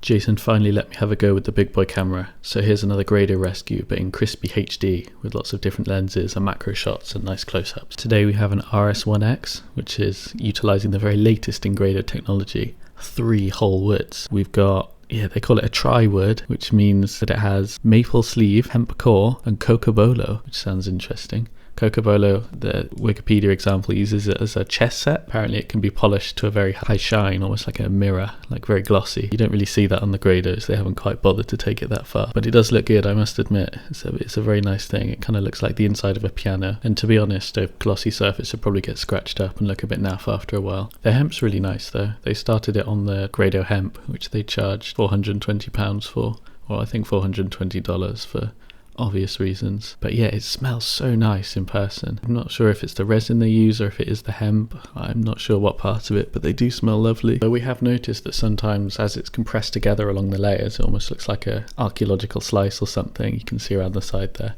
Jason finally let me have a go with the big boy camera. So here's another Grado rescue, but in crispy HD with lots of different lenses and macro shots and nice close-ups. Today we have an RS1x, which is utilizing the very latest in Grado technology, 3 whole woods. We've got, they call it a tri-wood, which means that it has maple sleeve, hemp core, and cocobolo, which sounds interesting. Cocobolo, the Wikipedia example, uses it as a chess set. Apparently it can be polished to a very high shine, almost like a mirror, like very glossy. You don't really see that on the Grados, they haven't quite bothered to take it that far. But it does look good, I must admit. It's a very nice thing. It kind of looks like the inside of a piano. And to be honest, a glossy surface would probably get scratched up and look a bit naff after a while. The hemp's really nice though. They started it on the Grado hemp, which they charged £420 for, or I think $420 for obvious reasons. But yeah, it smells so nice in person. I'm not sure if it's the resin they use or if it is the hemp. I'm not sure what part of it, but they do smell lovely. But we have noticed that sometimes as it's compressed together along the layers, it almost looks like a archaeological slice or something. You can see around the side there.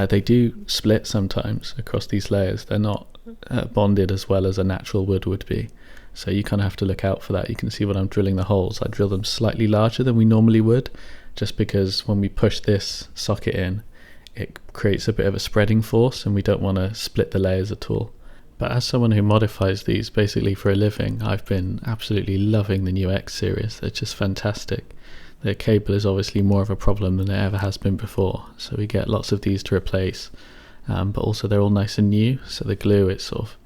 They do split sometimes across these layers. They're not bonded as well as a natural wood would be. So you kind of have to look out for that. You can see when I'm drilling the holes, I drill them slightly larger than we normally would, just because when we push this socket in, it creates a bit of a spreading force and we don't want to split the layers at all. But as someone who modifies these basically for a living, I've been absolutely loving the new X series. They're just fantastic. Their cable is obviously more of a problem than it ever has been before, so we get lots of these to replace, but also they're all nice and new, so the glue, it's sort of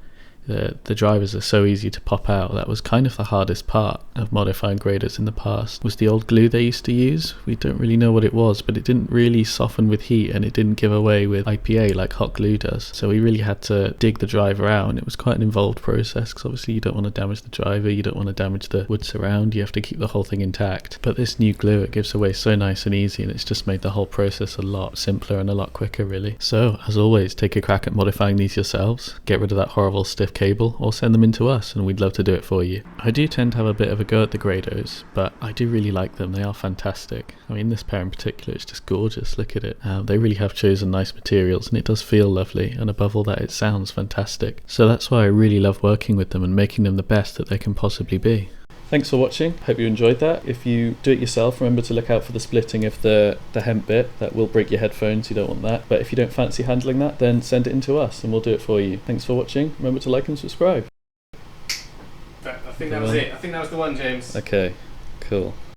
the drivers are so easy to pop out. That was kind of the hardest part of modifying Grados in the past, was the old glue they used to use. We don't really know what it was, but it didn't really soften with heat and it didn't give away with IPA like hot glue does. So we really had to dig the driver out, and it was quite an involved process because obviously you don't want to damage the driver, you don't want to damage the wood surround, you have to keep the whole thing intact. But this new glue, it gives away so nice and easy, and it's just made the whole process a lot simpler and a lot quicker really. So as always, take a crack at modifying these yourselves, get rid of that horrible stiff cable, or send them in to us and we'd love to do it for you. I do tend to have a bit of a go at the Grados, but I do really like them. They are fantastic. I mean, this pair in particular is just gorgeous. Look at it. They really have chosen nice materials and it does feel lovely, and above all that it sounds fantastic. So that's why I really love working with them and making them the best that they can possibly be. Thanks for watching, hope you enjoyed that. If you do it yourself, remember to look out for the splitting of the hemp bit. That will break your headphones, you don't want that. But if you don't fancy handling that, then send it in to us and we'll do it for you. Thanks for watching, remember to like and subscribe. I think that was it. I think that was the one, James. Okay, cool.